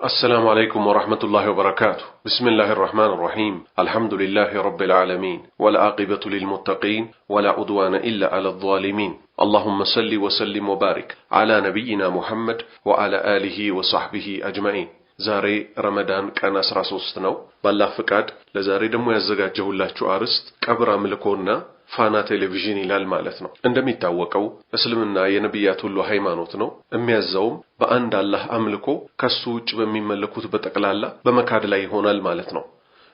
السلام عليكم ورحمة الله وبركاته. بسم الله الرحمن الرحيم. الحمد لله رب العالمين والعاقبة للمتقين ولا عدوان إلا على الظالمين. اللهم صل وسلم وبارك على نبينا محمد وعلى آله وصحبه أجمعين. ዛሬ ረመዳን ቀን 13 ነው። ባላህ ፍቃድ ለዛሬ ደግሞ ያዘጋጀሁላችሁ አርዕስት ቀብር አምልኮና ፋና ቴሌቪዥን ይላል ማለት ነው። እንደሚታወቀው እስልምና የነብያት ሁሉ ሃይማኖት ነው። የሚያዘውም በአንድ አላህ አምልኮ ከሱ ውጭ በሚመለኩት በጠቅላላ በመካድ ላይ ይሆናል ማለት ነው።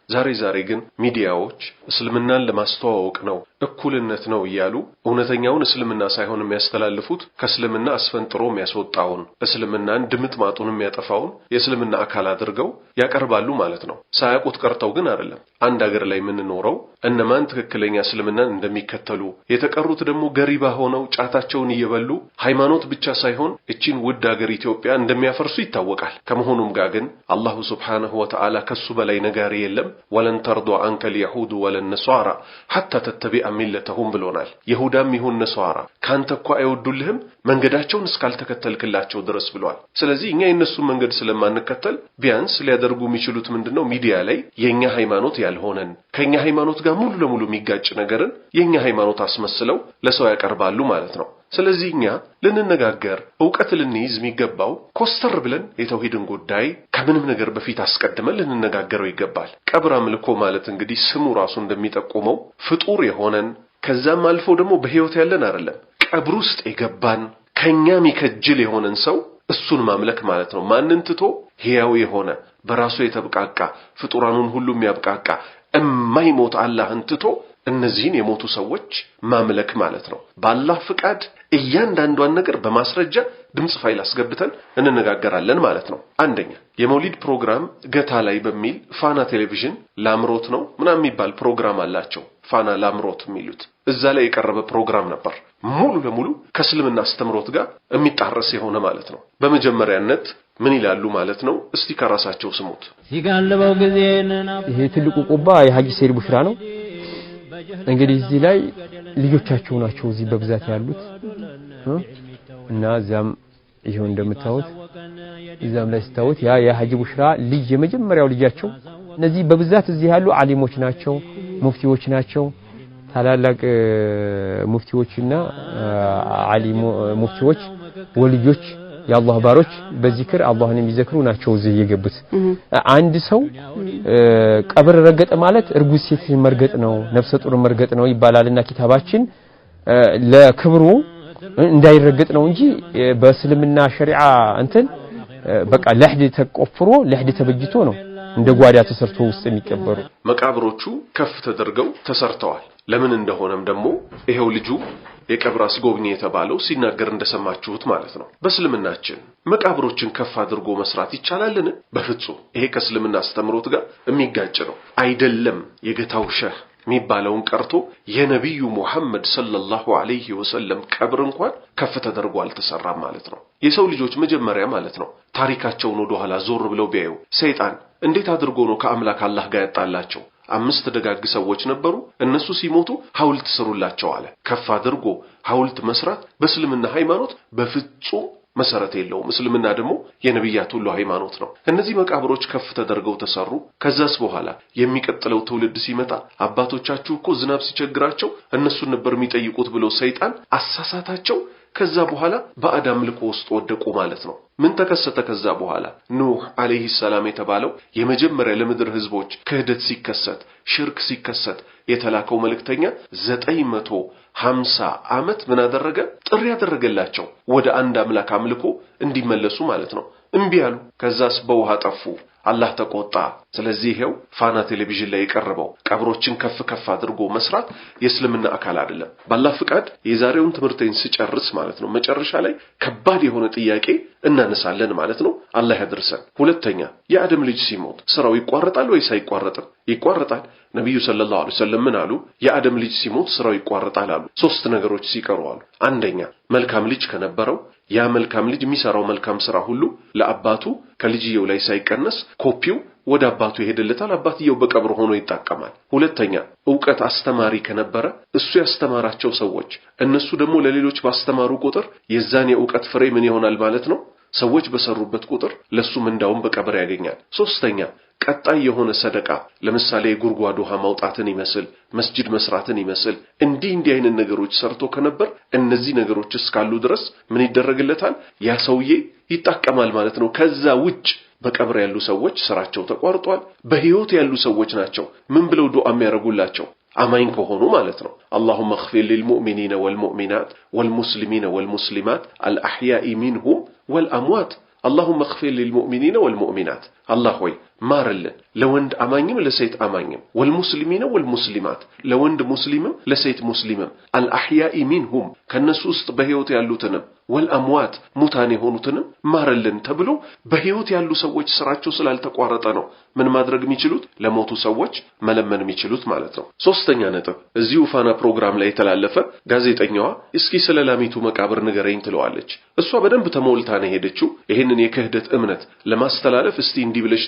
ዛሬ ግን ሚዲያዎች እስልምናን ለማስተዋወቅ ነው እኩልነት ነው እያሉ እውነተኛውን እስልምና ሳይሆን የሚያስተላልፉት ከእስልምና አስፈንጥሮ የሚያስወጣውን እስልምናን ድምጥማጡን የሚያጠፋውን የእስልምና አካል አድርገው ያቀርባሉ ማለት ነው። ሳያውቁት ቀርተው ግን አይደለም። አንድ ሀገር ላይ የምንኖረው እነማን ትክክለኛ እስልምናን እንደሚከተሉ የተቀሩት ደግሞ ገሪባ ሆነው ጫታቸውን እየበሉ ሃይማኖት ብቻ ሳይሆን እቺን ውድ ሀገር ኢትዮጵያ እንደሚያፈርሱ ይታወቃል። ከመሆኑም ጋር ግን አላሁ ሱብሓነሁ ወተዓላ ከሱ በላይ ነጋሪ የለም። ወለን ተርዱ አንከ اليهود ولا النصارى حتى تتبع ሚለተሁም ብሎናል። ይሁዳም ይሁን ነሷራ ካንተ እኮ አይወዱልህም መንገዳቸውን እስካልተከተልክላቸው ድረስ ብሏል። ስለዚህ እኛ የነሱን መንገድ ስለማንከተል ቢያንስ ሊያደርጉ የሚችሉት ምንድነው? ሚዲያ ላይ የኛ ሃይማኖት ያልሆነን ከኛ ሃይማኖት ጋር ሙሉ ለሙሉ የሚጋጭ ነገርን የኛ ሃይማኖት አስመስለው ለሰው ያቀርባሉ ማለት ነው። ስለዚህ እኛ ልንነጋገር ዕውቀት ልንይዝ የሚገባው ኮስተር ብለን የተውሂድን ጉዳይ ከምንም ነገር በፊት አስቀድመን ልንነጋገረው ይገባል። ቀብር አምልኮ ማለት እንግዲህ ስሙ ራሱ እንደሚጠቁመው ፍጡር የሆነን ከዛም አልፎ ደግሞ በህይወት ያለን አይደለም፣ ቀብር ውስጥ የገባን ከኛ የሚከጅል የሆነን ሰው እሱን ማምለክ ማለት ነው። ማንን ትቶ? ሕያው የሆነ በራሱ የተብቃቃ ፍጡራኑን ሁሉ የሚያብቃቃ የማይሞት አላህን ትቶ እነዚህን የሞቱ ሰዎች ማምለክ ማለት ነው። በአላህ ፍቃድ እያንዳንዷን ነገር በማስረጃ ድምጽ ፋይል አስገብተን እንነጋገራለን ማለት ነው። አንደኛ የመውሊድ ፕሮግራም ገታ ላይ በሚል ፋና ቴሌቪዥን ላምሮት ነው ምናምን የሚባል ፕሮግራም አላቸው። ፋና ላምሮት የሚሉት እዛ ላይ የቀረበ ፕሮግራም ነበር። ሙሉ ለሙሉ ከእስልምና አስተምሮት ጋር የሚጣረስ የሆነ ማለት ነው። በመጀመሪያነት ምን ይላሉ ማለት ነው? እስቲ ከራሳቸው ስሙት። ሲጋልበው ጊዜና ይሄ ትልቁ ቁባ የሐጂ ሰይድ ቡሽራ ነው። እንግዲህ እዚህ ላይ ልጆቻቸው ናቸው እዚህ በብዛት ያሉት እና እዛም ይሄው እንደምታዩት እዛም ላይ ስታዩት ያ የሐጂ ቡሽራ ልጅ የመጀመሪያው ልጃቸው። እነዚህ በብዛት እዚህ ያሉ ዓሊሞች ናቸው፣ ሙፍቲዎች ናቸው። ታላላቅ ሙፍቲዎችና ዓሊሞ ሙፍቲዎች ወልጆች የአላህ ባሮች በዚክር አላህን የሚዘክሩ ናቸው እዚህ የገቡት። አንድ ሰው ቀብር ረገጠ ማለት እርጉዝ ሴት መርገጥ ነው፣ ነፍሰ ጡር መርገጥ ነው ይባላልና ኪታባችን ለክብሩ እንዳይረገጥ ነው እንጂ በእስልምና ሸሪዓ እንትን በቃ ለህድ ተቆፍሮ ለህድ ተበጅቶ ነው እንደ ጓዳ ተሰርቶ ውስጥ የሚቀበሩ። መቃብሮቹ ከፍ ተደርገው ተሰርተዋል። ለምን እንደሆነም ደግሞ ይሄው ልጁ የቀብር አስጎብኚ የተባለው ሲናገር እንደሰማችሁት ማለት ነው። በእስልምናችን መቃብሮችን ከፍ አድርጎ መስራት ይቻላልን? በፍጹም። ይሄ ከእስልምና አስተምሮት ጋር የሚጋጭ ነው። አይደለም የገታው ሸህ የሚባለውን ቀርቶ የነብዩ ሙሐመድ ሰለላሁ ዐለይሂ ወሰለም ቀብር እንኳን ከፍ ተደርጎ አልተሰራም ማለት ነው። የሰው ልጆች መጀመሪያ ማለት ነው ታሪካቸውን ወደ ኋላ ዞር ብለው ቢያዩ ሰይጣን እንዴት አድርጎ ነው ከአምላክ አላህ ጋር ያጣላቸው? 5 ደጋግ ሰዎች ነበሩ። እነሱ ሲሞቱ ሐውልት ስሩላቸው አለ። ከፍ አድርጎ ሐውልት መስራት በእስልምና ሃይማኖት በፍጹም መሰረት የለውም። እስልምና ደግሞ የነብያት ሁሉ ሃይማኖት ነው። እነዚህ መቃብሮች ከፍ ተደርገው ተሰሩ። ከዛስ በኋላ የሚቀጥለው ትውልድ ሲመጣ አባቶቻችሁ እኮ ዝናብ ሲቸግራቸው እነሱን ነበር የሚጠይቁት ብሎ ሰይጣን አሳሳታቸው። ከዛ በኋላ በአዳም አምልኮ ውስጥ ወደቁ ማለት ነው። ምን ተከሰተ? ከዛ በኋላ ኑህ አለይሂ ሰላም የተባለው የመጀመሪያ ለምድር ህዝቦች ክህደት ሲከሰት ሽርክ ሲከሰት የተላከው መልእክተኛ 950 ዓመት ምን አደረገ? ጥሪ ያደረገላቸው ወደ አንድ አምላክ አምልኮ እንዲመለሱ ማለት ነው። እምቢ አሉ። ከዛስ በውሃ ጠፉ። አላህ ተቆጣ። ስለዚህ ይሄው ፋና ቴሌቪዥን ላይ የቀረበው ቀብሮችን ከፍ አድርጎ መስራት የእስልምና አካል አይደለም። ባላህ ፍቃድ የዛሬውን ትምህርቴን ስጨርስ ማለት ነው መጨረሻ ላይ ከባድ የሆነ ጥያቄ እናነሳለን ማለት ነው። አላህ ያድርሰን። ሁለተኛ የአደም ልጅ ሲሞት ስራው ይቋረጣል ወይስ አይቋረጥም? ይቋረጣል። ነብዩ ሰለላሁ ዐለይሂ ወሰለም ምን አሉ? የአደም ልጅ ሲሞት ስራው ይቋረጣል አሉ። 3 ነገሮች ሲቀሩ አሉ። አንደኛ መልካም ልጅ ከነበረው ያ መልካም ልጅ የሚሰራው መልካም ስራ ሁሉ ለአባቱ ከልጅየው ላይ ሳይቀነስ ኮፒው ወደ አባቱ ይሄድለታል። አባትየው በቀብር ሆኖ ይጣቀማል። ሁለተኛ ዕውቀት አስተማሪ ከነበረ እሱ ያስተማራቸው ሰዎች እነሱ ደግሞ ለሌሎች ባስተማሩ ቁጥር የዛን የዕውቀት ፍሬ ምን ይሆናል ማለት ነው? ሰዎች በሰሩበት ቁጥር ለሱም እንዳውም በቀብር ያገኛል። ሶስተኛ ቀጣይ የሆነ ሰደቃ ለምሳሌ ጉርጓድ ውሃ ማውጣትን ይመስል መስጂድ መስራትን ይመስል እንዲህ አይነት ነገሮች ሰርቶ ከነበር እነዚህ ነገሮች እስካሉ ድረስ ምን ይደረግለታል? ያ ሰውዬ ይጣቀማል ማለት ነው። ከዛ ውጭ በቀብር ያሉ ሰዎች ስራቸው ተቋርጧል። በህይወት ያሉ ሰዎች ናቸው ምን ብለው ዱዓ የሚያደርጉላቸው? አማኝ ከሆኑ ማለት ነው። اللهم اغفر للمؤمنين والمؤمنات والمسلمين والمسلمات الأحياء منهم والأموات اللهم اغفر للمؤمنين والمؤمنات الله ሆይ ማርልን ለወንድ አማኝም ለሴት አማኝም والمسلمين والمسلمات ለወንድ ሙስሊምም ለሴት ሙስሊምም الأحياء منهم ከነሱ ውስጥ በህይወት ያሉትንም والأموات ሙታን የሆኑትንም ማርልን ተብሎ በህይወት ያሉ ሰዎች ስራቸው ስላልተቋረጠ ነው ምን ማድረግ የሚችሉት? ለሞቱ ሰዎች መለመን የሚችሉት ማለት ነው። ሶስተኛ ነጥብ እዚሁ ፋና ፕሮግራም ላይ የተላለፈ ጋዜጠኛዋ እስኪ ስለ ላሚቱ መቃብር ንገረኝ ትለዋለች። እሷ በደንብ ተሞልታ ነው ሄደችው። ይሄንን የክህደት እምነት ለማስተላለፍ እስቲ እንዲህ ብለሽ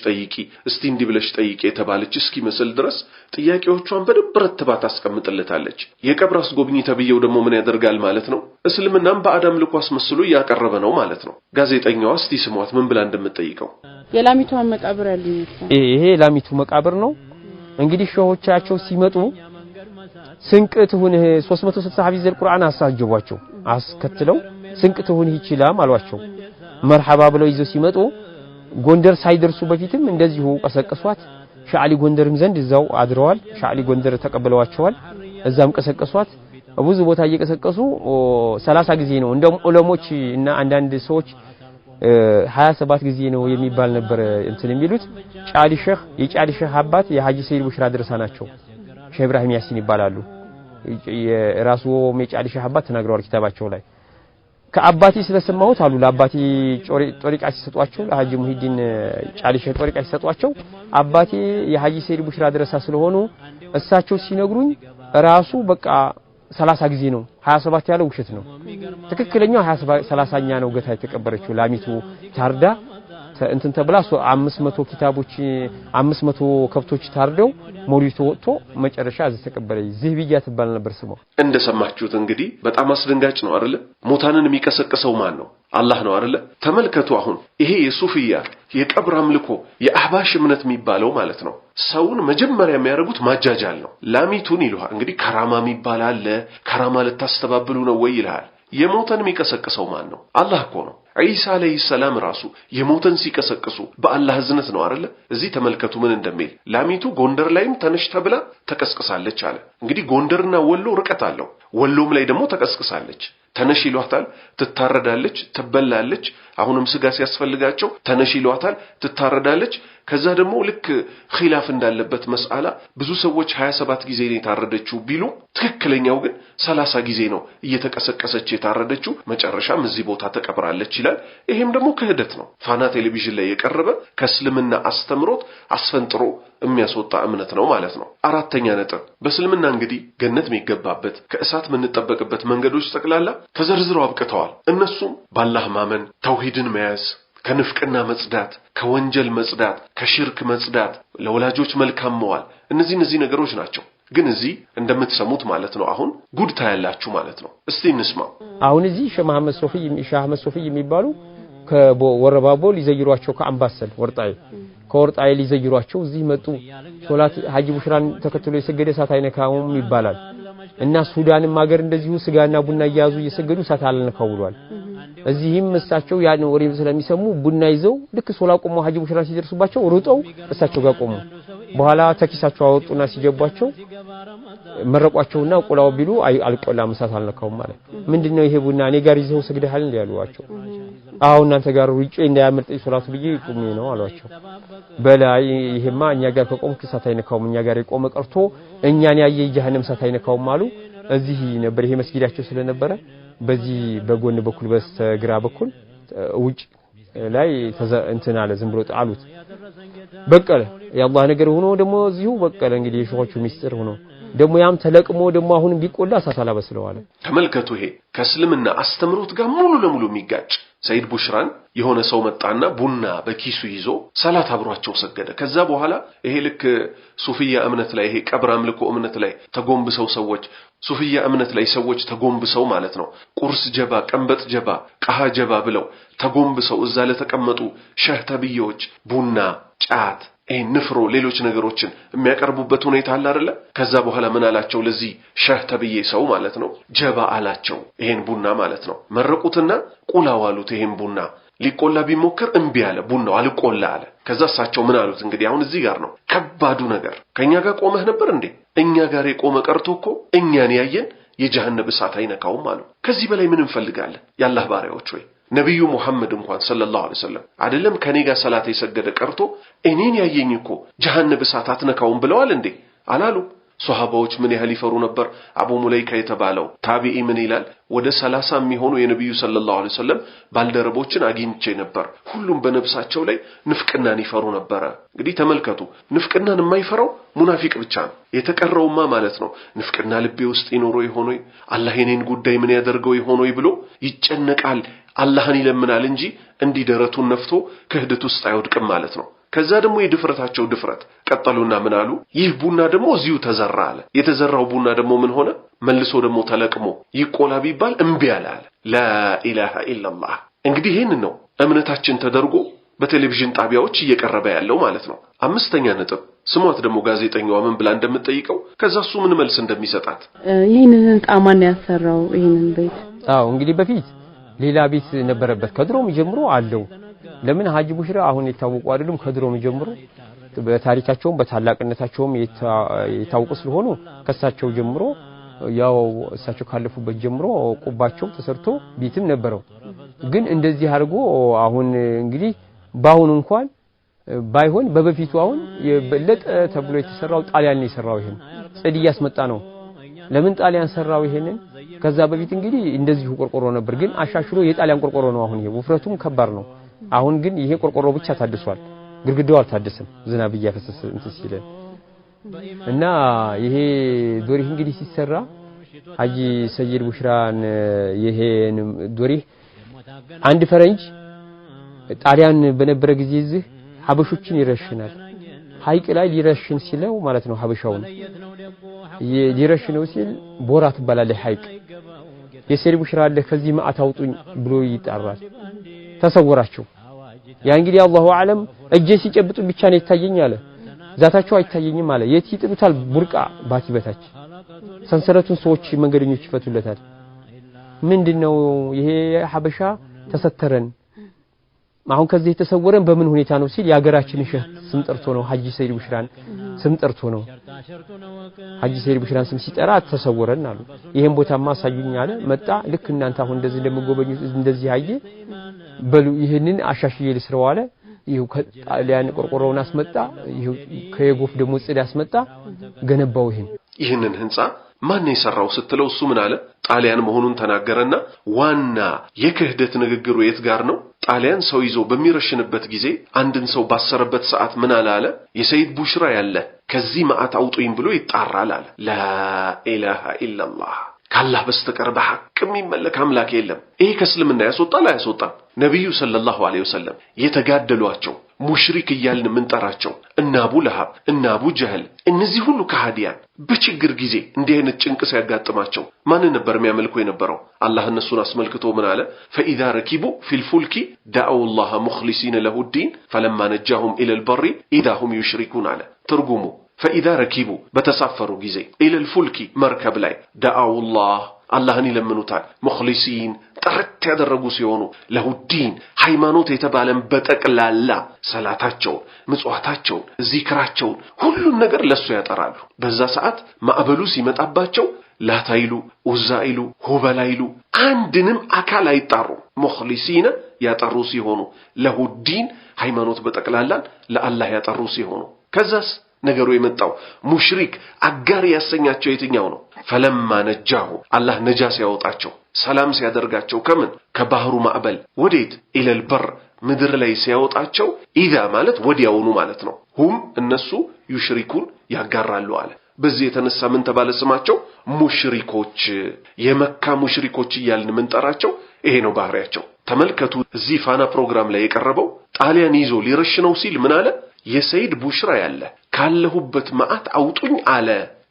ጠይቂ የተባለች እስኪ መስል ድረስ ጥያቄዎቿን በደንብ ረትባ ታስቀምጥለታለች። የቀብር አስጎብኚ ተብየው ደግሞ ምን ያደርጋል ማለት ነው? እስልምናም በአዳም ልኮ አስመስሎ ያቀረበ ነው ማለት ነው። ጋዜጠኛዋ እስቲ ስሟት ምን ብላ እንደምትጠይቀው የላሚቱ መቃብር ያለው ይሄ ላሚቱ መቃብር ነው። እንግዲህ ሸሆቻቸው ሲመጡ ስንቅት ሁን 360 ሐፊዝ القرآن አሳጅቧቸው አስከትለው ስንቅት ሁን ይችላል አሏቸው። መርሐባ ብለው ይዘው ሲመጡ ጎንደር ሳይደርሱ በፊትም እንደዚሁ ቀሰቀሷት። ሻሊ ጎንደርም ዘንድ እዛው አድረዋል። ሻሊ ጎንደር ተቀበለዋቸዋል። እዛም ቀሰቀሷት። ብዙ ቦታ እየቀሰቀሱ 30 ጊዜ ነው እንደም ዑለሞች እና አንዳንድ ሰዎች 27 ጊዜ ነው የሚባል ነበር እንትን የሚሉት። ጫሊ ሼህ የጫሊ ሼህ አባት የሐጂ ሰይድ ቡሽራ ድረሳ ናቸው። ሼህ ኢብራሂም ያሲን ይባላሉ። የራሱ የጫሊ ሼህ አባት ተናግረዋል ኪታባቸው ላይ። ከአባቴ ስለሰማሁት አሉ ለአባቴ ጦሪቃ ሲሰጧቸው ለሐጂ ሙሂዲን ጫሊ ሼህ ጦሪቃ ሲሰጧቸው አባቴ የሐጂ ሰይድ ቡሽራ ድረሳ ስለሆኑ እሳቸው ሲነግሩኝ ራሱ በቃ 30 ጊዜ ነው 27 ያለው ውሸት ነው። ትክክለኛው 30ኛ ነው ገታ የተቀበረችው ላሚቱ ታርዳ እንትን ተብላ 500 ኪታቦች 500 ከብቶች ታርደው ሞሪቶ ወጥቶ መጨረሻ አዘ ተቀበለ። ዝህብያ ተባለ ነበር ስሙ። እንደሰማችሁት እንግዲህ በጣም አስደንጋጭ ነው አይደል? ሞታንን የሚቀሰቅሰው ማን ነው? አላህ ነው አይደል? ተመልከቱ አሁን ይሄ የሱፊያ የቀብር አምልኮ የአህባሽ እምነት የሚባለው ማለት ነው። ሰውን መጀመሪያ የሚያደርጉት ማጃጃል ነው። ላሚቱን ይሉሃል እንግዲህ ከራማ የሚባል አለ። ከራማ ልታስተባብሉ ነው ወይ ይልሃል። የሞተን የሚቀሰቅሰው ማን ነው? አላህ እኮ ነው። ኢሳ አለይሂ ሰላም ራሱ የሞተን ሲቀሰቅሱ በአላህ እዝነት ነው አይደል? እዚህ ተመልከቱ ምን እንደሚል ላሚቱ ጎንደር ላይም ተነሽ ተብላ ተቀስቅሳለች አለ። እንግዲህ ጎንደርና ወሎ ርቀት አለው። ወሎም ላይ ደግሞ ተቀስቅሳለች። ተነሽ ይሏታል፣ ትታረዳለች፣ ትበላለች። አሁንም ስጋ ሲያስፈልጋቸው ተነሽ ይሏታል፣ ትታረዳለች። ከዛ ደግሞ ልክ ኺላፍ እንዳለበት መስአላ ብዙ ሰዎች 27 ጊዜ ነው የታረደችው ቢሉ ትክክለኛው ግን 30 ጊዜ ነው እየተቀሰቀሰች የታረደችው። መጨረሻም እዚህ ቦታ ተቀብራለች ይላል። ይሄም ደግሞ ክህደት ነው። ፋና ቴሌቪዥን ላይ የቀረበ ከእስልምና አስተምሮት አስፈንጥሮ የሚያስወጣ እምነት ነው ማለት ነው። አራተኛ ነጥብ በእስልምና እንግዲህ ገነት የሚገባበት ከእሳት የምንጠበቅበት መንገዶች ጠቅላላ ተዘርዝረው አብቅተዋል። እነሱም በአላህ ማመን፣ ተውሂድን መያዝ፣ ከንፍቅና መጽዳት፣ ከወንጀል መጽዳት፣ ከሽርክ መጽዳት፣ ለወላጆች መልካም መዋል፣ እነዚህ ነገሮች ናቸው። ግን እዚህ እንደምትሰሙት ማለት ነው አሁን ጉድ ታያላችሁ ማለት ነው። እስቲ እንስማ። አሁን እዚህ ሼህ አህመድ ሶፊ የሚባሉ ከወረባቦ ሊዘይሯቸው ከአምባሰል ከወርጣይ ሊዘይሯቸው እዚህ መጡ። ሶላት ሐጂ ቡሽራን ተከትሎ የሰገደ እሳት አይነካውም ይባላል እና ሱዳንም ሀገር እንደዚሁ ስጋና ቡና እያያዙ እየሰገዱ እሳት አልነካው ብሏል። እዚህም እሳቸው ያን ወሬ ስለሚሰሙ ቡና ይዘው ልክ ሶላ ቆሞ ሐጂ ቡሽራ ሲደርሱባቸው ሩጠው እሳቸው ጋር ቆሙ። በኋላ ተኪሳቸው አወጡና ሲጀባቸው መረቋቸውና ቁላው ቢሉ አልቆላም እሳት አልነካውም ማለት ምንድነው ይሄ ቡና እኔ ጋር ይዘው ሰግደሃል እንዴ ያሉዋቸው። አሁን እናንተ ጋር ውጪ እንዳያመልጥ ሶላቱ ብዬ ቁሜ ነው አሏቸው። በላይ ይሄማ እኛ ጋር ከቆምክ እሳት አይነካውም፣ እኛ ጋር የቆመ ቀርቶ እኛን ያየ ጀሃነም እሳት አይነካውም አሉ። እዚህ ነበር ይሄ መስጊዳቸው ስለነበረ በዚህ በጎን በኩል በስተግራ በኩል ውጭ ላይ እንትን አለ ዝም ብሎ ጣሉት። በቀለ የአላህ ነገር ሆኖ ደግሞ እዚሁ በቀለ። እንግዲህ የሾሆቹ ሚስጥር ሆኖ ደሞ ያም ተለቅሞ ደሞ አሁን ቢቆላ ሳሳላ በስለዋለ ተመልከቱ ይሄ ከእስልምና አስተምሮት ጋር ሙሉ ለሙሉ የሚጋጭ ሰይድ ቡሽራን የሆነ ሰው መጣና ቡና በኪሱ ይዞ ሰላት አብሯቸው ሰገደ ከዛ በኋላ ይሄ ልክ ሱፊያ እምነት ላይ ይሄ ቀብር አምልኮ እምነት ላይ ተጎንብሰው ሰዎች ሱፊያ እምነት ላይ ሰዎች ተጎንብሰው ማለት ነው ቁርስ ጀባ ቀንበጥ ጀባ ቀሃ ጀባ ብለው ተጎንብሰው እዛ ለተቀመጡ ሸህ ተብዮች ቡና ጫት ንፍሮ ሌሎች ነገሮችን የሚያቀርቡበት ሁኔታ አለ አይደለ ከዛ በኋላ ምን አላቸው ለዚህ ሸህ ተብዬ ሰው ማለት ነው ጀባ አላቸው ይሄን ቡና ማለት ነው መረቁትና ቁላዋሉት ይሄን ቡና ሊቆላ ቢሞክር እንቢ አለ ቡናው አልቆላ አለ ከዛ እሳቸው ምን አሉት እንግዲህ አሁን እዚህ ጋር ነው ከባዱ ነገር ከኛ ጋር ቆመህ ነበር እንዴ እኛ ጋር የቆመ ቀርቶ እኮ እኛን ያየን የጀሃነም እሳት አይነካውም አሉ ከዚህ በላይ ምን እንፈልጋለን ያላህ ባሪያዎች ወይ ነብዩ መሐመድ እንኳን ሰለላሁ ዐለይሂ ወሰለም አይደለም ከኔ ጋር ሰላት የሰገደ ቀርቶ እኔን ያየኝ እኮ ጀሃነም እሳት አትነካውም ብለዋል እንዴ አላሉ ሷሃባዎች ምን ያህል ይፈሩ ነበር አቡ ሙለይካ የተባለው ታቢዒ ምን ይላል ወደ 30 የሚሆኑ የነብዩ ሰለላሁ ዐለይሂ ወሰለም ባልደረቦችን አግኝቼ ነበር ሁሉም በነፍሳቸው ላይ ንፍቅናን ይፈሩ ነበር እንግዲህ ተመልከቱ ንፍቅናን የማይፈራው ሙናፊቅ ብቻ ነው የተቀረውማ ማለት ነው ንፍቅና ልቤ ውስጥ ይኖር ይሆን አላህ የኔን ጉዳይ ምን ያደርገው ይሆን ብሎ ይጨነቃል አላህን ይለምናል እንጂ እንዲደረቱን ነፍቶ ክህደት ውስጥ አይወድቅም ማለት ነው ከዛ ደግሞ የድፍረታቸው ድፍረት ቀጠሉና ምን አሉ ይህ ቡና ደግሞ እዚሁ ተዘራ አለ የተዘራው ቡና ደግሞ ምን ሆነ መልሶ ደግሞ ተለቅሞ ይቆላ ቢባል እንቢ አለ ላ ኢላሃ ኢላላህ እንግዲህ ይሄን ነው እምነታችን ተደርጎ በቴሌቪዥን ጣቢያዎች እየቀረበ ያለው ማለት ነው አምስተኛ ነጥብ ስሟት ደግሞ ጋዜጠኛዋ ምን ብላ እንደምትጠይቀው ከዛሱ ምን መልስ እንደሚሰጣት ይሄንን ጣማን ያሰራው ይሄንን ቤት እንግዲህ በፊት ሌላ ቤት ነበረበት ከድሮም ጀምሮ አለው ለምን ሐጂ ቡሽራ አሁን የታወቁ አይደሉም ከድሮም ጀምሮ በታሪካቸውም በታላቅነታቸውም የታወቁ ስለሆኑ ከሳቸው ጀምሮ ያው እሳቸው ካለፉበት ጀምሮ ቁባቸው ተሰርቶ ቤትም ነበረው ግን እንደዚህ አድርጎ አሁን እንግዲህ ባሁን እንኳን ባይሆን በበፊቱ አሁን የበለጠ ተብሎ የተሰራው ጣሊያን ነው የሰራው ይሄን ጽድ ያስመጣ ነው ለምን ጣሊያን ሰራው ይሄንን ከዛ በፊት እንግዲህ እንደዚህ ቆርቆሮ ነበር ግን አሻሽሎ የጣሊያን ቆርቆሮ ነው አሁን ይሄ ውፍረቱም ከባድ ነው አሁን ግን ይሄ ቆርቆሮ ብቻ ታድሷል ግርግዳው አልታደሰም ዝናብ ያፈሰሰ እንትን ሲለ እና ይሄ ዶሪህ እንግዲህ ሲሰራ ሐጂ ሰይድ ቡሽራን ይሄን ዶሪህ አንድ ፈረንጅ ጣሊያን በነበረ ጊዜ እዚህ ሀበሾችን ይረሽናል ሐይቅ ላይ ሊረሽን ሲለው ማለት ነው ሀበሻውን ሊረሽነው ሲል ቦራት ባላለ ሐይቅ የሰይድ ቡሽራ አለ ከዚህ ማአት አውጡኝ ብሎ ይጣራል ተሰወራቸው ያ እንግዲህ አላሁ አለም እጄ ሲጨብጡ ብቻ ነው ይታየኝ አለ ዛታቸው አይታየኝም አለ የት ይጥሉታል ቡርቃ ባቲ በታች ሰንሰለቱን ሰዎች መንገደኞች ይፈቱለታል ምንድነው ይሄ ሀበሻ ተሰተረን አሁን ከዚህ የተሰወረን በምን ሁኔታ ነው ሲል ያገራችን ሸህ ስም ጠርቶ ነው ሐጂ ሰይድ ቡሽራን ስም ጠርቶ ነው ሐጂ ሰይድ ቡሽራን ስም ሲጠራ ተሰወረን አሉ ይሄን ቦታማ አሳዩኝ አለ መጣ ልክ እናንተ አሁን እንደዚህ እንደምጎበኙ እንደዚህ አየ በሉ ይሄንን አሻሽዬ ልስራው አለ ይሄው ከጣሊያን ቆርቆሮውን አስመጣ ይሄው ከየጎፍ ደግሞ ጽድ አስመጣ ገነባው ይሄንን ህንጻ ማን የሰራው ስትለው እሱ ምን አለ ጣሊያን መሆኑን ተናገረና ዋና የክህደት ንግግሩ የት ጋር ነው ጣሊያን ሰው ይዞ በሚረሽንበት ጊዜ አንድን ሰው ባሰረበት ሰዓት ምን አለ የሰይድ ቡሽራ ያለ ከዚህ ማአት አውጡኝ ብሎ ይጣራል አለ ላ ኢላሃ ኢላላህ ካላህ በስተቀር በሐቅ የሚመለክ አምላክ የለም ይሄ ከእስልምና ያስወጣል አያስወጣም ነብዩ ሰለላሁ ዐለይሂ ወሰለም የተጋደሏቸው ሙሽሪክ እያልን ምንጠራቸው እና አቡ ለሃብ እና አቡ ጀህል እነዚህ ሁሉ ከሃዲያን በችግር ጊዜ እንዲህ አይነት ጭንቅ ሲያጋጥማቸው ማን ነበር የሚያመልኩ የነበረው አላህ እነሱን አስመልክቶ ምን አለ فاذا ركبوا في الفلك دعوا الله مخلصين له الدين فلما نجاهم الى البر اذا هم يشركون على ترجموا فاذا ركبوا بتسافروا ጊዜ الى الفلك مركب ላይ دعوا الله አላህን ይለምኑታል ሙኽሊሲን ጥርት ያደረጉ ሲሆኑ ለሁዲን ሃይማኖት የተባለን በጠቅላላ ሰላታቸው ምጽዋታቸው ዚክራቸው ሁሉን ነገር ለሱ ያጠራሉ በዛ ሰዓት ማዕበሉ ሲመጣባቸው ላታይሉ ኡዛይሉ ሁበላይሉ አንድንም አካል አይጣሩ ሙኽሊሲን ያጠሩ ሲሆኑ ለሁዲን ሃይማኖት በጠቅላላ ለአላህ ያጠሩ ሲሆኑ ከዛስ ነገሩ የመጣው ሙሽሪክ አጋር ያሰኛቸው የትኛው ነው ፈለማ ነጃሁ አላህ ነጃስ ያወጣቸው ሰላም ሲያደርጋቸው ከምን ከባህሩ ማዕበል ወዴት ኢለል በር ምድር ላይ ሲያወጣቸው ኢዛ ማለት ወዲያውኑ ማለት ነው ሁም እነሱ ይሽሪኩን ያጋራሉ አለ በዚህ የተነሳ ምን ተባለ ስማቸው ሙሽሪኮች የመካ ሙሽሪኮች ይያልን ምን ጠራቸው ይሄ ነው ባህሪያቸው ተመልከቱ እዚህ ፋና ፕሮግራም ላይ የቀረበው ጣሊያን ይዞ ሊረሽነው ሲል ምን አለ የሰይድ ቡሽራ ያለ ካለሁበት ማአት አውጡኝ አለ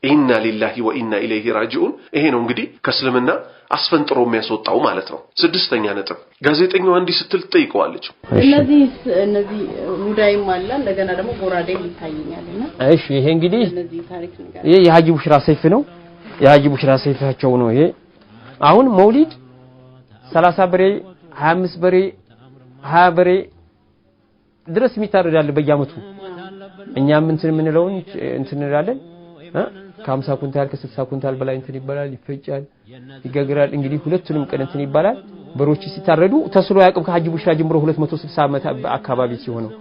ኢና ሊላሂ ወኢና ኢለይሂ ራጂኡን ይሄ ነው እንግዲህ ከስልምና አስፈንጥሮ የሚያስወጣው ማለት ነው ስድስተኛ ነጥብ ጋዜጠኛው አንዲ ስትል ጠይቀዋለች እነዚህ ሙዳይም አለ እንደገና ደግሞ ጎራዴ ይታየኛልና እሺ ይሄ እንግዲህ ይሄ የሐጂ ቡሽራ ሰይፍ ነው የሐጂ ቡሽራ ሰይፋቸው ነው ይሄ አሁን መውሊድ 30 በሬ 25 በሬ 20 በሬ ድረስ የሚታረዳል በየአመቱ እኛም እንትን ምንለውን እንትን እንላለን ከ50 ኩንታል ከ60 ኩንታል በላይ እንትን ይባላል ይፈጫል ይገግራል እንግዲህ ሁለቱንም ቀን እንትን ይባላል በሮች ሲታረዱ ተስሎ ያቀም ከሐጂ ቡሽራ ጀምሮ 260 አመት አካባቢ ሲሆነው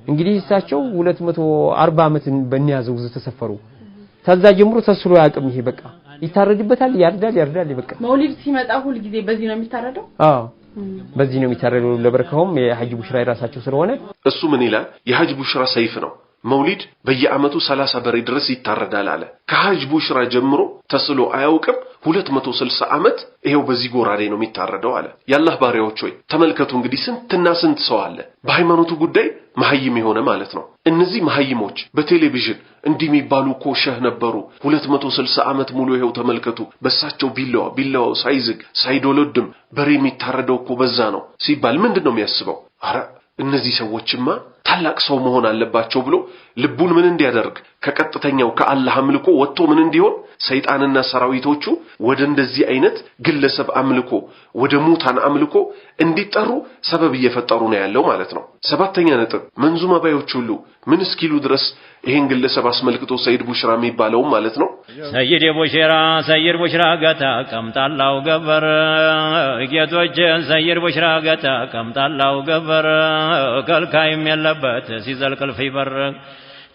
እንግዲህ እሳቸው 240 አመትን በእንያዘው ተሰፈሩ ተዛ ጀምሮ ተስሎ ያቀም ይሄ በቃ ይታረድበታል ያርዳል በቃ መውሊድ ሲመጣ ሁሉ ጊዜ በዚህ ነው የሚታረደው በዚህ ነው የሚታረደው ለበረካውም የሐጂ ቡሽራ የራሳቸው ስለሆነ እሱ ምን ይላል የሐጂ ቡሽራ ሰይፍ ነው መውሊድ በየአመቱ 30 በሬ ድረስ ይታረዳል አለ ከሐጂ ቡሽራ ጀምሮ ተስሎ አያውቅም 260 አመት ይሄው በዚህ ጎራዴ ነው የሚታረደው አለ ያላህ ባሪያዎች ሆይ ተመልከቱ እንግዲህ ስንትና ስንት ሰው አለ በሃይማኖቱ ጉዳይ መሐይም የሆነ ማለት ነው እነዚህ መሐይሞች በቴሌቪዥን እንዲሚባሉ ኮሸህ ነበሩ 260 አመት ሙሉ ይሄው ተመልከቱ በሳቸው ቢላው ሳይዝግ ሳይዶለድም በሬ የሚታረደው እኮ በዛ ነው ሲባል ምንድነው የሚያስበው አረ እነዚህ ሰዎችማ ታላቅ ሰው መሆን አለባቸው ብሎ ልቡን ምን እንዲያደርግ ከቀጥተኛው ከአላህ አምልኮ ወጥቶ ምን እንዲሆን ሰይጣንና ሰራዊቶቹ ወደ እንደዚህ አይነት ግለሰብ አምልኮ ወደ ሙታን አምልኮ እንዲጠሩ ሰበብ እየፈጠሩ ነው ያለው ማለት ነው ሰባተኛ ነጥብ መንዙማ ባዮች ሁሉ ምን እስኪሉ ድረስ ይሄን ግለሰብ አስመልክቶ ሰይድ ቡሽራ የሚባለው ማለት ነው ሰይድ ቡሽራ ገታ ቀምጣላው ገበር ጌቶች ሰይድ ቡሽራ ገታ ቀምጣላው ገበር ከልካይም የለበት ሲዘልቅል ፊበር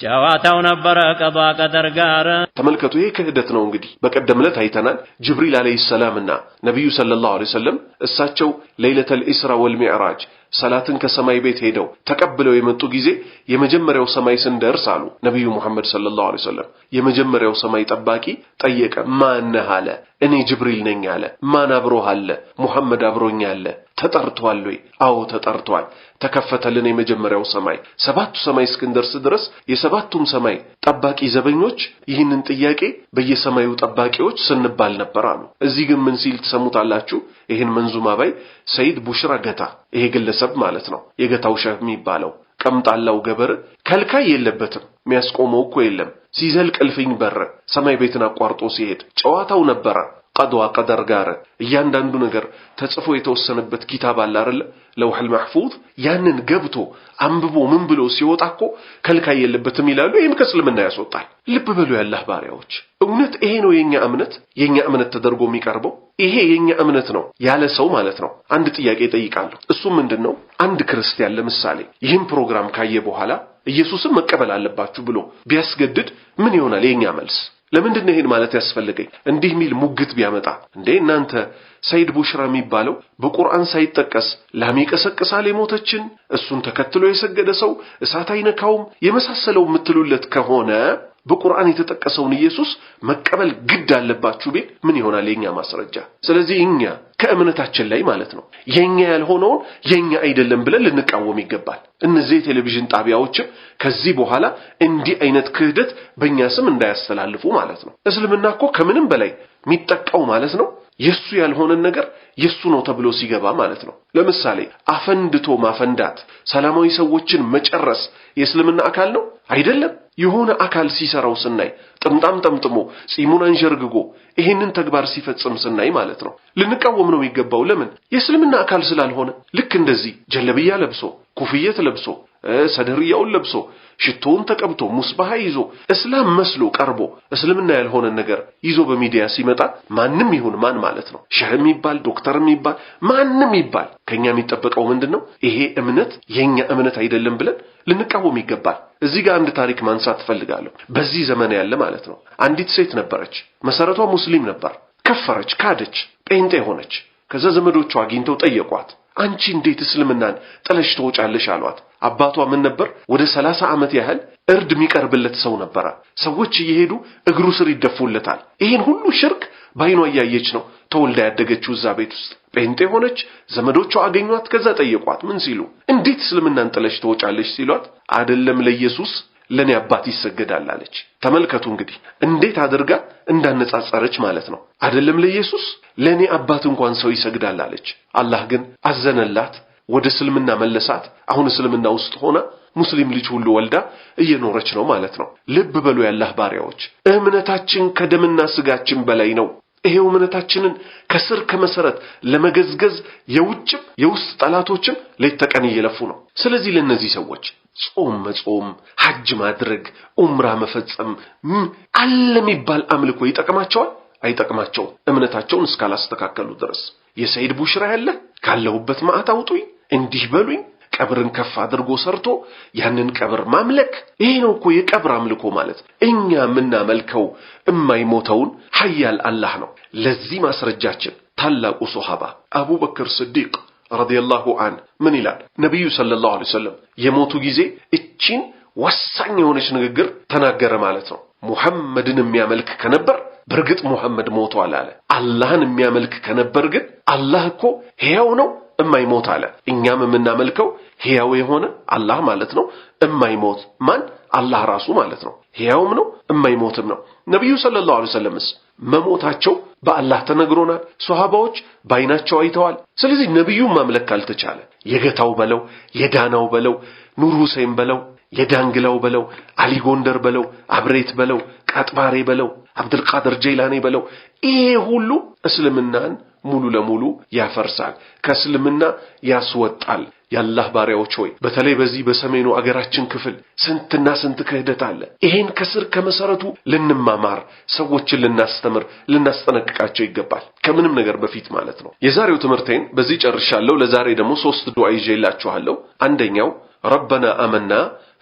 ጨዋታው ነበረ ቀዷ ቀደር ጋር ተመልከቱ ይሄ ክህደት ነው እንግዲህ በቀደምለት አይተናል ጅብሪል አለይሂ ሰላምና ነብዩ ሰለላሁ ዐለይሂ ወሰለም እሳቸው ለይለተል ኢስራ ወልሚዕራጅ ሰላትን ከሰማይ ቤት ሄደው ተቀብለው የመጡ ጊዜ የመጀመሪያው ሰማይ ስንደርስ አሉ ነብዩ መሐመድ ሰለላሁ ዐለይሂ ወሰለም የመጀመሪያው ሰማይ ጠባቂ ጠየቀ ማን አለ እኔ ጅብሪል ነኝ አለ ማን አብሮህ አለ ሙሐመድ አብሮኝ አለ ተጠርቷል ወይ አዎ ተጠርቷል ተከፈተልን የመጀመሪያው ሰማይ ሰባቱ ሰማይ እስክንደርስ ድረስ የሰባቱም ሰማይ ጠባቂ ዘበኞች ይህንን ጥያቄ በየሰማዩ ጠባቂዎች ስንባል ነበር አሉ እዚህ ግን ምን ሲል ተሰሙታላችሁ ይሄን መንዙማ ባይ ሰይድ ቡሽራ ገታ ይሄ ግለሰብ ማለት ነው የገታው ሸህ የሚባለው ቀምጣላው ገበር ከልካይ የለበትም የሚያስቆመው እኮ የለም ሲዘልቅ እልፍኝ በር ሰማይ ቤትን አቋርጦ ሲሄድ ጨዋታው ነበረ ቀዷ ቀደር ጋር እያንዳንዱ ነገር ተጽፎ የተወሰነበት ኪታብ አለ አይደል ለውህል መህፉዝ ያንን ገብቶ አንብቦ ምን ብሎ ሲወጣኮ ከልካይ የለበትም ይላሉ ይሄም ከስልምና ያስወጣል ልብ በሉ ያላህ ባሪያዎች እውነት ይሄ ነው የኛ እምነት ተደርጎ የሚቀርበው ይሄ የኛ እምነት ነው ያለ ሰው ማለት ነው አንድ ጥያቄ ጠይቃለሁ እሱ ምንድነው አንድ ክርስቲያን ለምሳሌ ይህን ፕሮግራም ካየ በኋላ ኢየሱስን መቀበል አለባችሁ ብሎ ቢያስገድድ ምን ይሆናል የኛ መልስ ለምንድነው ይሄን ማለት ያስፈልገኝ እንዲህ ሚል ሙግት ቢያመጣ እንዴ እናንተ ሰይድ ቡሽራ የሚባለው በቁርአን ሳይጠቀስ ላም ይቀሰቅሳል የሞተችን እሱን ተከትሎ የሰገደ ሰው እሳት አይነካውም የመሳሰለው የምትሉለት ከሆነ በቁርአን የተጠቀሰውን ኢየሱስ መቀበል ግድ አለባችሁ ቢል ምን ይሆናል የኛ ማስረጃ ስለዚህ እኛ ከእምነታችን ላይ ማለት ነው የኛ ያልሆነው የኛ አይደለም ብለን ልንቃወም ይገባል እነዚህ ቴሌቪዥን ጣቢያዎች ከዚህ በኋላ እንዲህ አይነት ክህደት በእኛ ስም እንዳያስተላልፉ ማለት ነው እስልምና እኮ ከምንም በላይ የሚጠቃው ማለት ነው የሱ ያልሆነ ነገር የሱ ነው ተብሎ ሲገባ ማለት ነው ለምሳሌ አፈንድቶ ማፈንዳት ሰላማዊ ሰዎችን መጨረስ የእስልምና አካል ነው አይደለም የሆነ አካል ሲሰራው ስናይ ጥምጣም ጠምጥሞ ጺሙን አንጀርግጎ ይሄንን ተግባር ሲፈጽም ስናይ ማለት ነው ልንቃወም ነው የሚገባው ለምን የእስልምና አካል ስላልሆነ ልክ እንደዚህ ጀለብያ ለብሶ ኩፍየት ለብሶ ሰደርያውን ለብሶ ሽቶውን ተቀብቶ ሙስባህ ይዞ እስላም መስሎ ቀርቦ እስልምና ያልሆነ ነገር ይዞ በሚዲያ ሲመጣ ማንንም ይሁን ማን ማለት ነው ሸህም ይባል ዶክተርም ይባል ማንንም ይባል ከኛ የሚጠበቀው ምንድነው ይሄ እምነት የኛ እምነት አይደለም ብለን ልንቃወም ይገባል እዚህ ጋር አንድ ታሪክ ማንሳት ፈልጋለሁ በዚህ ዘመን ያለ ማለት ነው አንዲት ሴት ነበረች መሰረቷ ሙስሊም ነበር ከፈረች ካደች ጴንጤ ሆነች ከዛ ዘመዶቿ አግኝተው ጠየቋት አንቺ እንዴት እስልምናን ጥለሽ ተወጫለሽ አሏት አባቷ ምን ነበር ወደ 30 አመት ያህል እርድ የሚቀርብለት ሰው ነበር ሰዎች እየሄዱ እግሩ ስር ይደፉለታል ይሄን ሁሉ ሽርክ ባይኗ ያያየች ነው ተወልዳ ያደገችው እዛ ቤት ውስጥ ጴንጤ ሆነች ዘመዶቿ አገኙት ከዛ ጠየቋት ምን ሲሉ እንዴት እስልምናን ጥለሽ ተወጫለሽ ሲሏት አይደለም ለኢየሱስ ለኔ አባት ይሰገዳል አለች ተመልከቱ እንግዲህ እንዴት አድርጋ እንዳነጻጸረች ማለት ነው አይደለም ለኢየሱስ ለኔ አባት እንኳን ሰው ይሰግዳል አለች አላህ ግን አዘነላት ወደ እስልምና መለሳት አሁን እስልምና ውስጥ ሆና ሙስሊም ልጅ ሁሉ ወልዳ እየኖረች ነው ማለት ነው ልብ በሉ ያላህ ባሪያዎች እምነታችን ከደምና ስጋችን በላይ ነው ይሄው እምነታችንን ከስር ከመሰረት ለመገዝገዝ የውጭም የውስጥ ጠላቶችም ለተቀን እየለፉ ነው ስለዚህ ለነዚህ ሰዎች ጾም መጾም ሐጅ ማድረግ ኡምራ መፈጸም አለሚባል አምልኮ ይጠቅማቸዋል አይጠቅማቸው እምነታቸውን እስካላስተካከሉ ድረስ የሰይድ ቡሽራ ያለ ካለሁበት ማአት አውጡኝ እንዲህ በሉኝ ቀብርን ከፍ አድርጎ ሰርቶ ያንን ቀብር ማምለክ ይሄ ነው እኮ የቀብር አምልኮ ማለት እኛ ምናመልከው የማይሞተውን ሐያል አላህ ነው ለዚህ ማስረጃችን ታላቁ ሱሐባ አቡበክር ስዲቅ ረዲየላሁ ዐን ምን ይላል ነብዩ ሰለላሁ ዐለይሂ ወሰለም የሞቱ ጊዜ እቺን ወሳኝ የሆነች ንግግር ተናገረ ማለት ነው ሙሐመድን የሚያመልክ ከነበር በርግጥ ሙሐመድ ሞቷል አለ አላህን የሚያመልክ ከነበር ግን አላህ እኮ ሕያው ነው እማይሞት አለ እኛም የምናመልከው ሕያው የሆነ አላህ ማለት ነው እማይሞት ማን አላህ ራሱ ማለት ነው ሕያውም ነው እማይሞትም ነው ነብዩ ሰለላሁ ዐለይሂ ወሰለምስ መሞታቸው በአላህ ተነግሮናል ሱሐባዎች ባይናቸው አይተዋል ስለዚህ ነብዩ ማምለክ ካልተቻለ የገታው በለው የዳናው በለው ኑር ሁሴን በለው የዳንግላው በለው አሊ ጎንደር በለው አብሬት በለው ቃጥባሬ በለው አብዱል ቃድር ጀይላኒ በለው ይሄ ሁሉ እስልምናን ሙሉ ለሙሉ ያፈርሳል ከእስልምና ያስወጣል ያላህ ባሪያዎች ሆይ በተለይ በዚህ በሰሜኑ አገራችን ክፍል ስንትና ስንት ክህደት አለ ይሄን ከስር ከመሰረቱ ልንማማር ሰዎችን ልናስተምር ልናስጠነቅቃቸው ይገባል ከምንም ነገር በፊት ማለት ነው የዛሬው ትምህርቴን በዚህ ጨርሻለሁ ለዛሬ ደግሞ 3 ዱዓ ይዤላችኋለሁ አንደኛው ረበና አመና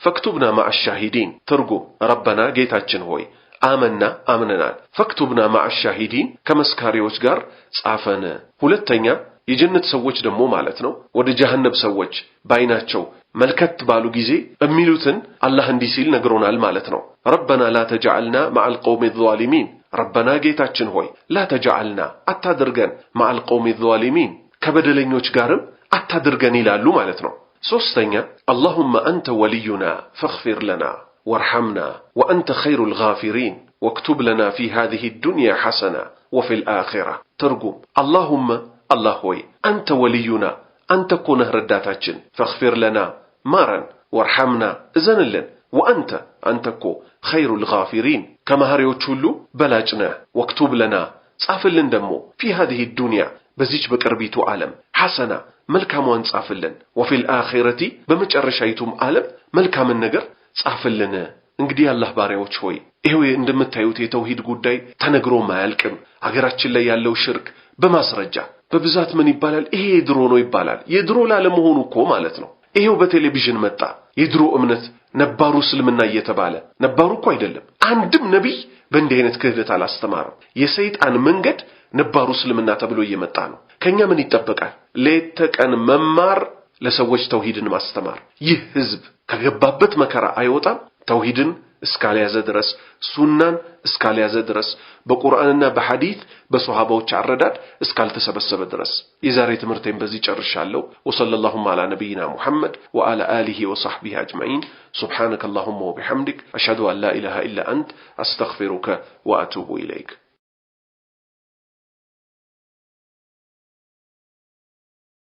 ፈክቱብና ማዕ ሻሂዲን ትርጉም ረበና ጌታችን ሆይ አመና አምነናል ፈክቱብና ማዕ ሻሂዲን ከመስካሪዎች ጋር ጻፈን ሁለተኛ የጀነት ሰዎች ደግሞ ማለት ነው ወደ ጀሃነም ሰዎች ባይናቸው መልከት ባሉ ጊዜ የሚሉትን አላህ እንዲህ ሲል ነግሮናል ማለት ነው ረበና ላ ተجعلنا مع القوم الظالمين ረበና ጌታችን ሆይ ላ ተجعلنا አታድርገን مع القوم الظالمين ከበደለኞች ጋርም አታድርገን ይላሉ ማለት ነው ሶስተኛ اللهم انت ولينا فاغفر لنا وارحمنا وانت خير الغافرين واكتب لنا في هذه الدنيا حسنة وفي الآخرة ترجم اللهم الله هوي أنت ولينا أنت كونه رداتاችን فاغفر لنا مارا وارحمنا إذن وأنت كو خير الغافرين كما هريوች ሁሉ በላጭነ واكتب لنا ጻፍልን ደግሞ في هذه الدنيا በዚች በቅርቢቱ ዓለም حسنة መልካሙን ጻፍልን وفي الآخرة በመጨረሻይቱም ዓለም መልካምን ነገር ጻፍልን እንግዲህ አላህ ባሪያዎች ሆይ ይሄው እንደምታዩት የተውሂድ ጉዳይ ተነግሮ ማያልቅም አገራችን ላይ ያለው ሽርክ በማስረጃ በብዛት ምን ይባላል ይሄ ድሮ ነው ይባላል የድሮ ላለመሆኑ እኮ ማለት ነው ይሄው በቴሌቪዥን መጣ የድሮ እምነት ነባሩ እስልምና እየተባለ ነባሩ እኮ አይደለም አንድም ነብይ በእንዲህ አይነት ክህደት አላስተማረም የሰይጣን መንገድ ነባሩ እስልምና ተብሎ እየመጣ ነው ከኛ ምን ይጠበቃል ለተቀን መማር ለሰዎች ተውሂድን ማስተማር ይህ ህዝብ ከገባበት መከራ አይወጣም ተውሂድን እስካልያዘ ድረስ ሱናን እስካልያዘ ድረስ በቁርአንና በሐዲስ በሱሐባዎች አረዳድ እስካልተሰበሰበ ድረስ የዛሬ ትምህርቴን በዚህ ጨርሻለሁ ወሰለላሁ ዐላ ነብይና ሙሐመድ ወዐላ አሊሂ ወሰህቢሂ አጅማኢን ሱብሃነከ አላሁመ ወቢሐምዲክ አሽሀዱ አን ላ ኢላሃ ኢላ አንተ አስተግፊሩከ ወአቱቡ ኢለይክ